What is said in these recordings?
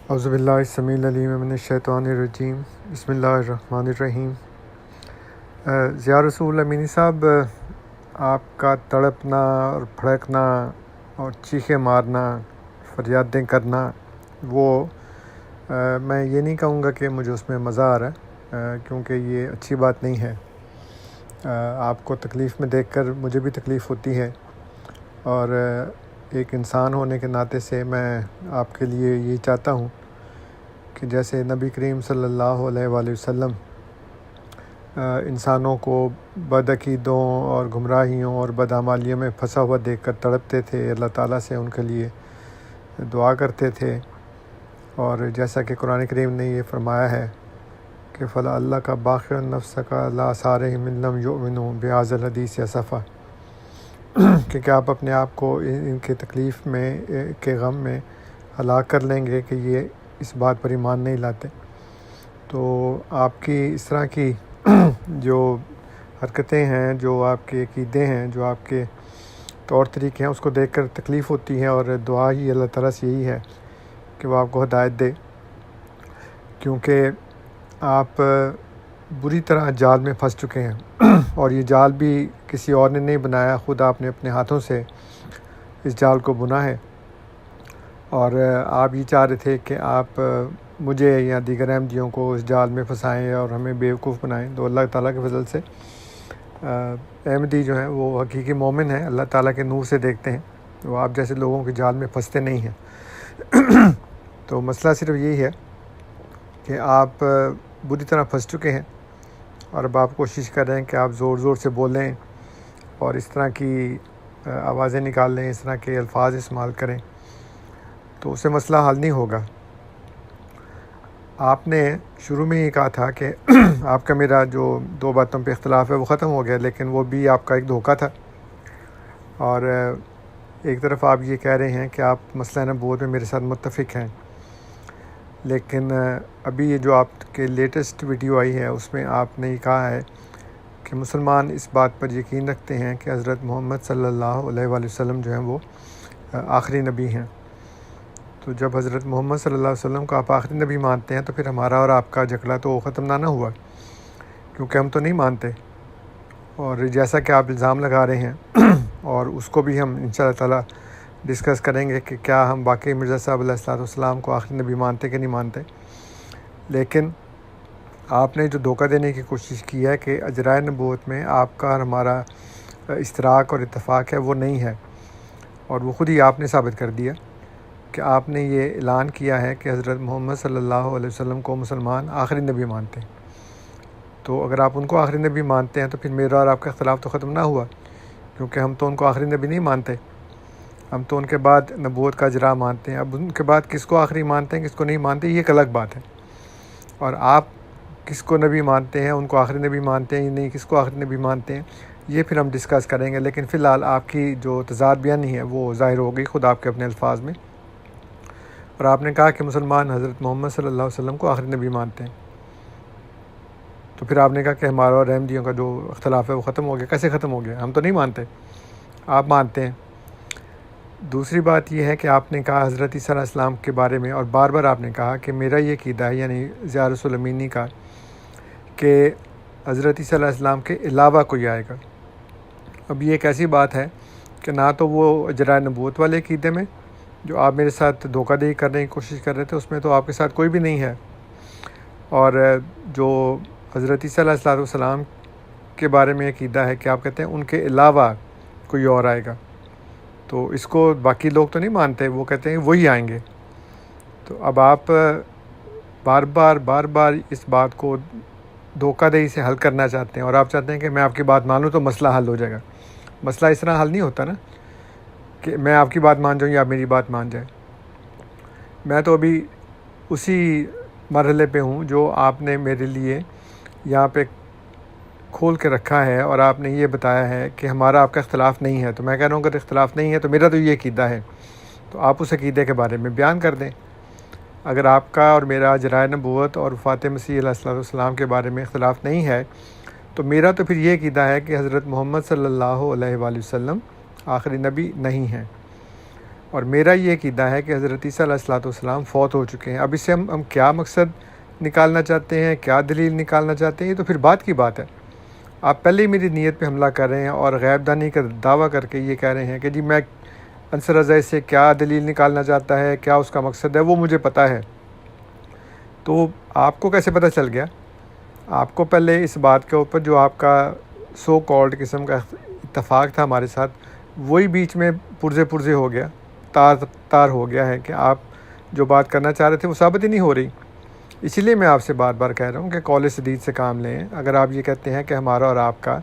اعوذ باللہ السمیع العلیم من الشیطان الرجیم، بسم اللہ الرحمن الرحیم۔ ضیاء رسول امینی صاحب، آپ کا تڑپنا اور پھڑکنا اور چیخیں مارنا، فریادیں کرنا، وہ میں یہ نہیں کہوں گا کہ مجھے اس میں مزہ آ رہا ہے، کیونکہ یہ اچھی بات نہیں ہے۔ آپ کو تکلیف میں دیکھ کر مجھے بھی تکلیف ہوتی ہے، اور ایک انسان ہونے کے ناطے سے میں آپ کے لیے یہ چاہتا ہوں کہ جیسے نبی کریم صلی اللہ علیہ وآلہ وسلم انسانوں کو بدعقیدوں اور گمراہیوں اور بدعمالیوں میں پھنسا ہوا دیکھ کر تڑپتے تھے، اللہ تعالیٰ سے ان کے لیے دعا کرتے تھے، اور جیسا کہ قرآن کریم نے یہ فرمایا ہے کہ فلا اللہ کا باخر نفس کا لا سارہ من لم یؤمنوا بہذا الحدیث اسفا، کہ کیا آپ اپنے آپ کو ان کے تکلیف میں کے غم میں ہلاک کر لیں گے کہ یہ اس بات پر ایمان نہیں لاتے۔ تو آپ کی اس طرح کی جو حرکتیں ہیں، جو آپ کے عقیدے ہیں، جو آپ کے طور طریقے ہیں، اس کو دیکھ کر تکلیف ہوتی ہے، اور دعا ہی اللہ تعالیٰ سے یہی ہے کہ وہ آپ کو ہدایت دے، کیونکہ آپ بری طرح جال میں پھنس چکے ہیں، اور یہ جال بھی کسی اور نے نہیں بنایا، خود آپ نے اپنے ہاتھوں سے اس جال کو بنا ہے، اور آپ یہ چاہ رہے تھے کہ آپ مجھے یا دیگر احمدیوں کو اس جال میں پھنسائیں اور ہمیں بیوقوف بنائیں۔ تو اللہ تعالیٰ کے فضل سے احمدی جو ہیں وہ حقیقی مومن ہیں، اللہ تعالیٰ کے نور سے دیکھتے ہیں، وہ آپ جیسے لوگوں کے جال میں پھنستے نہیں ہیں۔ تو مسئلہ صرف یہی ہے کہ آپ بری طرح پھنس چکے ہیں، اور اب آپ کوشش کر رہے ہیں کہ آپ زور زور سے بولیں اور اس طرح کی آوازیں نکال لیں، اس طرح کے الفاظ استعمال کریں، تو اس سے مسئلہ حل نہیں ہوگا۔ آپ نے شروع میں ہی کہا تھا کہ آپ کا میرا جو دو باتوں پہ اختلاف ہے وہ ختم ہو گیا، لیکن وہ بھی آپ کا ایک دھوکہ تھا، اور ایک طرف آپ یہ کہہ رہے ہیں کہ آپ مسئلہ نبوت میں میرے ساتھ متفق ہیں، لیکن ابھی یہ جو آپ کے لیٹسٹ ویڈیو آئی ہے اس میں آپ نے یہ کہا ہے کہ مسلمان اس بات پر یقین رکھتے ہیں کہ حضرت محمد صلی اللہ علیہ وآلہ وسلم جو ہیں وہ آخری نبی ہیں۔ تو جب حضرت محمد صلی اللہ علیہ وسلم کو آپ آخری نبی مانتے ہیں تو پھر ہمارا اور آپ کا جھگڑا تو ختم نہ ہوا، کیونکہ ہم تو نہیں مانتے، اور جیسا کہ آپ الزام لگا رہے ہیں اور اس کو بھی ہم انشاءاللہ تعالیٰ ڈسکس کریں گے کہ کیا ہم واقعی مرزا صاحب علیہ الصلوۃ والسلام کو آخری نبی مانتے کہ نہیں مانتے، لیکن آپ نے جو دھوکہ دینے کی کوشش کی ہے کہ اجرائے نبوت میں آپ کا اور ہمارا اشتراک اور اتفاق ہے، وہ نہیں ہے، اور وہ خود ہی آپ نے ثابت کر دیا کہ آپ نے یہ اعلان کیا ہے کہ حضرت محمد صلی اللہ علیہ وسلم کو مسلمان آخری نبی مانتے ہیں۔ تو اگر آپ ان کو آخری نبی مانتے ہیں تو پھر میرا اور آپ کا اختلاف تو ختم نہ ہوا، کیونکہ ہم تو ان کو آخری نبی نہیں مانتے، ہم تو ان کے بعد نبوت کا اجرا مانتے ہیں۔ اب ان کے بعد کس کو آخری مانتے ہیں، کس کو نہیں مانتے، یہ ایک الگ بات ہے، اور آپ کس کو نبی مانتے ہیں، ان کو آخری نبی مانتے ہیں یا نہیں، کس کو آخری نبی مانتے ہیں، یہ پھر ہم ڈسکس کریں گے، لیکن فی الحال آپ کی جو تضاد بیانی ہے وہ ظاہر ہو گئی خود آپ کے اپنے الفاظ میں، اور آپ نے کہا کہ مسلمان حضرت محمد صلی اللہ علیہ وسلم کو آخری نبی مانتے ہیں۔ تو پھر آپ نے کہا کہ ہمارا اور احمدیوں کا جو اختلاف ہے وہ ختم ہو گیا۔ کیسے ختم ہو گیا؟ ہم تو نہیں مانتے، آپ مانتے ہیں۔ دوسری بات یہ ہے کہ آپ نے کہا حضرت عیسیٰ علیہ السلام کے بارے میں، اور بار بار آپ نے کہا کہ میرا یہ عقیدہ ہے، یعنی ضیاء رسول امینی کا، کہ حضرت عیسیٰ علیہ السلام کے علاوہ کوئی آئے گا۔ اب یہ ایک ایسی بات ہے کہ نہ تو وہ اجرائے نبوت والے عقیدے میں جو آپ میرے ساتھ دھوکہ دہی کرنے کی کوشش کر رہے تھے، اس میں تو آپ کے ساتھ کوئی بھی نہیں ہے، اور جو حضرت عیسیٰ علیہ السلام کے بارے میں عقیدہ ہے کہ آپ کہتے ہیں ان کے علاوہ کوئی اور آئے گا، تو اس کو باقی لوگ تو نہیں مانتے، وہ کہتے ہیں وہی آئیں گے۔ تو اب آپ بار بار اس بات کو دھوکہ دہی سے حل کرنا چاہتے ہیں، اور آپ چاہتے ہیں کہ میں آپ کی بات مان لوں تو مسئلہ حل ہو جائے گا۔ مسئلہ اس طرح حل نہیں ہوتا نا کہ میں آپ کی بات مان جاؤں یا آپ میری بات مان جائیں۔ میں تو ابھی اسی مرحلے پہ ہوں جو آپ نے میرے لیے یہاں پہ کھول کے رکھا ہے، اور آپ نے یہ بتایا ہے کہ ہمارا آپ کا اختلاف نہیں ہے، تو میں کہہ رہا ہوں اگر اختلاف نہیں ہے تو میرا تو یہ عقیدہ ہے، تو آپ اس عقیدے کے بارے میں بیان کر دیں۔ اگر آپ کا اور میرا اجرائے نبوت اور وفات مسیح علیہ الصلوۃ والسلام کے بارے میں اختلاف نہیں ہے، تو میرا تو پھر یہ عقیدہ ہے کہ حضرت محمد صلی اللہ علیہ وآلہ وسلم آخری نبی نہیں ہیں۔ اور میرا یہ عقیدہ ہے کہ حضرت عیسیٰ علیہ الصلوۃ والسلام فوت ہو چکے ہیں. اب اس سے ہم کیا مقصد نکالنا چاہتے ہیں, کیا دلیل نکالنا چاہتے ہیں, یہ تو پھر بات کی بات ہے. آپ پہلے ہی میری نیت پہ حملہ کر رہے ہیں اور غیب دانی کا دعویٰ کر کے یہ کہہ رہے ہیں کہ جی میں عنصر رضا سے کیا دلیل نکالنا چاہتا ہے, کیا اس کا مقصد ہے, وہ مجھے پتہ ہے. تو آپ کو کیسے پتہ چل گیا؟ آپ کو پہلے اس بات کے اوپر جو آپ کا سو کالڈ قسم کا اتفاق تھا ہمارے ساتھ, وہی بیچ میں پرزے ہو گیا, تار ہو گیا ہے کہ آپ جو بات کرنا چاہ رہے تھے وہ ثابت ہی نہیں ہو رہی. اسی لیے میں آپ سے بار بار کہہ رہا ہوں کہ قول سدید سے کام لیں. اگر آپ یہ کہتے ہیں کہ ہمارا اور آپ کا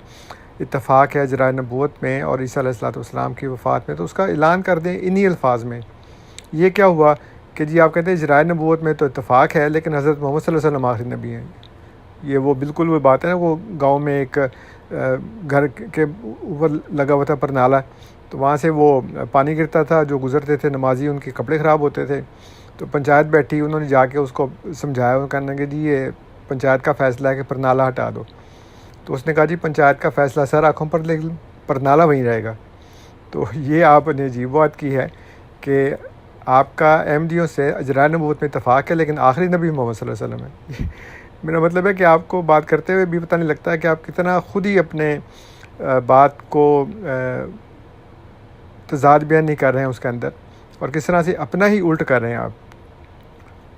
اتفاق ہے اجراء نبوت میں اور عیسیٰ علیہ الصلوۃ والسلام کی وفات میں, تو اس کا اعلان کر دیں انہی الفاظ میں. یہ کیا ہوا کہ جی آپ کہتے ہیں اجراء نبوت میں تو اتفاق ہے لیکن حضرت محمد صلی اللہ علیہ وسلم آخری نبی ہیں. یہ وہ بالکل وہ بات ہے نا, وہ گاؤں میں ایک گھر کے اوپر لگا ہوا تھا پرنالہ, تو وہاں سے وہ پانی گرتا تھا, جو گزرتے تھے نمازی ان کے کپڑے خراب ہوتے تھے, تو پنچایت بیٹھی, انہوں نے جا کے اس کو سمجھایا, وہ کہنے کہ جی یہ پنچایت کا فیصلہ ہے کہ پرنالہ ہٹا دو. تو اس نے کہا جی پنچایت کا فیصلہ سر آنکھوں پر, لیکن پرنالہ وہیں رہے گا. تو یہ آپ نے عجیب بات کی ہے کہ آپ کا احمدیوں سے اجراء نبوت میں اتفاق ہے لیکن آخری نبی محمد صلی اللہ علیہ وسلم ہے. میرا مطلب ہے کہ آپ کو بات کرتے ہوئے بھی پتہ نہیں لگتا ہے کہ آپ کتنا خود ہی اپنے بات کو تضاد بیان نہیں کر رہے ہیں اس کے اندر, اور کس طرح سے اپنا ہی الٹ کر رہے ہیں آپ.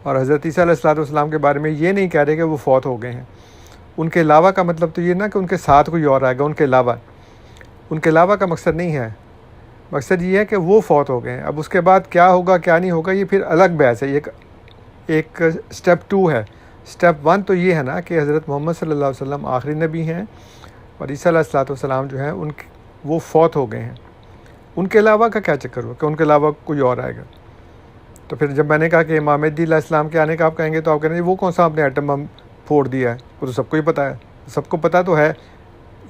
اور حضرت عیسیٰ علیہ الصلوۃ والسلام کے بارے میں یہ نہیں کہہ رہے کہ وہ فوت ہو گئے ہیں. ان کے علاوہ کا مطلب تو یہ نہ کہ ان کے ساتھ کوئی اور آئے گا, ان کے علاوہ کا مقصد نہیں ہے. مقصد یہ ہے کہ وہ فوت ہو گئے ہیں. اب اس کے بعد کیا ہوگا کیا نہیں ہوگا یہ پھر الگ بحث ہے, یہ ایک سٹیپ 2 ہے. سٹیپ 1 تو یہ ہے نا کہ حضرت محمد صلی اللہ علیہ وسلم آخری نبی ہیں اور عیسیٰ علیہ الصلوۃ والسلام جو ہیں وہ فوت ہو گئے ہیں. ان کے علاوہ کا کیا چکر ہوا کہ ان کے علاوہ کوئی اور آئے گا؟ تو پھر جب میں نے کہا کہ امام مہدی علیہ السلام کے آنے کا آپ کہیں گے, تو آپ کہیں گے وہ کون سا آپ نے ایٹم بم پھوڑ دیا ہے, وہ تو سب کو ہی پتہ ہے. سب کو پتہ تو ہے,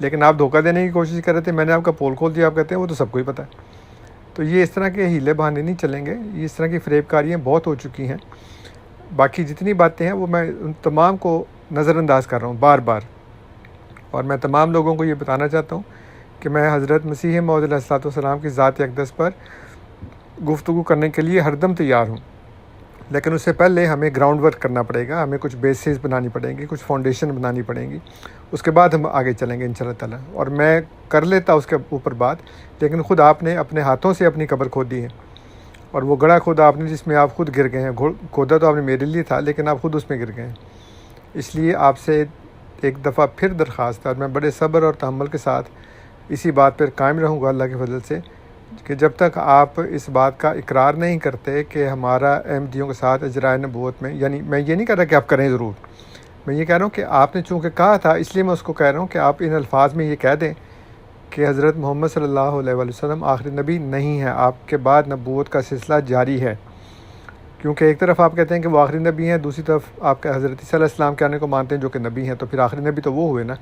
لیکن آپ دھوکہ دینے کی کوشش کر رہے تھے. میں نے آپ کا پول کھول دیا, آپ کہتے ہیں وہ تو سب کو ہی پتہ ہے. تو یہ اس طرح کے ہیلے بہانے نہیں چلیں گے. یہ اس طرح کی فریب کاریاں بہت ہو چکی ہیں. باقی جتنی باتیں ہیں وہ میں ان تمام کو نظر انداز کر رہا ہوں بار بار, اور میں تمام لوگوں کو یہ بتانا چاہتا ہوں کہ میں حضرت مسیح موعود علیہ الصلوۃ والسلام کی ذات اقدس پر گفتگو کرنے کے لیے ہر دم تیار ہوں. لیکن اس سے پہلے ہمیں گراؤنڈ ورک کرنا پڑے گا, ہمیں کچھ بیسز بنانی پڑیں گی, کچھ فاؤنڈیشن بنانی پڑیں گی. اس کے بعد ہم آگے چلیں گے انشاءاللہ تعالیٰ. اور میں کر لیتا اس کے اوپر بات, لیکن خود آپ نے اپنے ہاتھوں سے اپنی قبر کھود دی ہے, اور وہ گڑھا کھودا آپ نے جس میں آپ خود گر گئے ہیں. کھودا تو آپ نے میرے لیے تھا, لیکن آپ خود اس میں گر گئے ہیں. اس لیے آپ سے ایک دفعہ پھر درخواست ہے, اور میں بڑے صبر اور تحمل کے ساتھ اسی بات پر قائم رہوں گا اللہ کے فضل سے, کہ جب تک آپ اس بات کا اقرار نہیں کرتے کہ ہمارا احمدیوں کے ساتھ اجراء نبوت میں, یعنی میں یہ نہیں کہہ رہا کہ آپ کریں ضرور, میں یہ کہہ رہا ہوں کہ آپ نے چونکہ کہا تھا اس لیے میں اس کو کہہ رہا ہوں کہ آپ ان الفاظ میں یہ کہہ دیں کہ حضرت محمد صلی اللہ علیہ وسلم آخری نبی نہیں ہے, آپ کے بعد نبوت کا سلسلہ جاری ہے. کیونکہ ایک طرف آپ کہتے ہیں کہ وہ آخری نبی ہیں, دوسری طرف آپ کا حضرت عیسیٰ علیہ السلام کے آنے کو مانتے ہیں جو کہ نبی ہیں, تو پھر آخری نبی تو وہ ہوئے نا.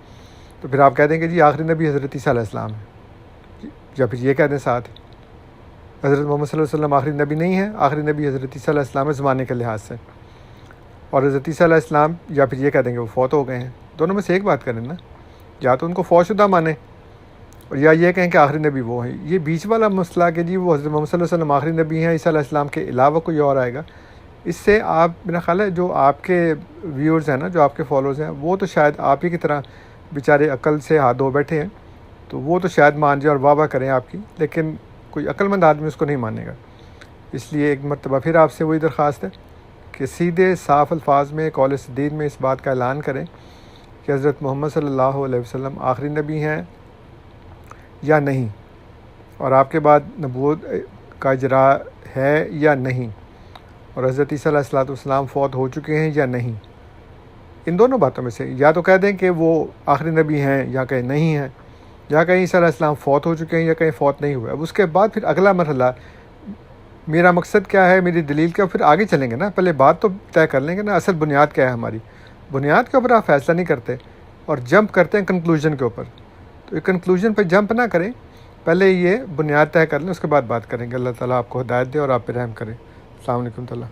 تو پھر آپ کہہ دیں کہ جی آخری نبی حضرت عیسیٰ علیہ السلام ہے, یا پھر یہ کہہ دیں ساتھ حضرت محمد صلی اللہ علیہ وسلم آخری نبی نہیں ہے, آخری نبی حضرت عیسیٰ علیہ السلام ہے زمانے کے لحاظ سے, اور حضرت عیسیٰ علیہ السلام یا پھر یہ کہہ دیں کہ وہ فوت ہو گئے ہیں. دونوں میں سے ایک بات کریں نا, یا تو ان کو فوت شدہ مانیں اور یا یہ کہیں کہ آخری نبی وہ ہیں. یہ بیچ والا مسئلہ کہ جی وہ حضرت محمد صلی اللہ علیہ وسلم آخری نبی ہیں, عیسیٰ علیہ السلام کے علاوہ کوئی اور آئے گا, اس سے آپ میرا خیال ہے جو آپ کے ویورز ہیں نا, جو آپ کے فالوورز ہیں, وہ تو شاید آپ ہی کی طرح بیچارے عقل سے ہاتھ دھو بیٹھے ہیں, تو وہ تو شاید مان جائیں اور واہ واہ کریں آپ کی, لیکن کوئی عقل مند آدمی اس کو نہیں مانے گا. اس لیے ایک مرتبہ پھر آپ سے وہی درخواست ہے کہ سیدھے صاف الفاظ میں قول سدید میں اس بات کا اعلان کریں کہ حضرت محمد صلی اللہ علیہ وسلم آخری نبی ہیں یا نہیں, اور آپ کے بعد نبوت کا اجراء ہے یا نہیں, اور حضرت عیسیٰ علیہ الصلوۃ والسلام فوت ہو چکے ہیں یا نہیں. ان دونوں باتوں میں سے یا تو کہہ دیں کہ وہ آخری نبی ہیں یا کہیں نہیں ہیں, یا کہیں عیسیٰ علیہ السلام فوت ہو چکے ہیں یا کہیں فوت نہیں ہوئے. اب اس کے بعد پھر اگلا مرحلہ میرا مقصد کیا ہے, میری دلیل کیا, پھر آگے چلیں گے نا. پہلے بات تو طے کر لیں گے نا, اصل بنیاد کیا ہے ہماری. بنیاد کے اوپر آپ فیصلہ نہیں کرتے اور جمپ کرتے ہیں کنکلوژن کے اوپر. تو ایک کنکلوژن پہ جمپ نہ کریں, پہلے یہ بنیاد طے کر لیں, اس کے بعد بات کریں گے. اللہ تعالیٰ آپ کو ہدایت دے اور آپ پہ رحم کرے. السلام علیکم تعالیٰ.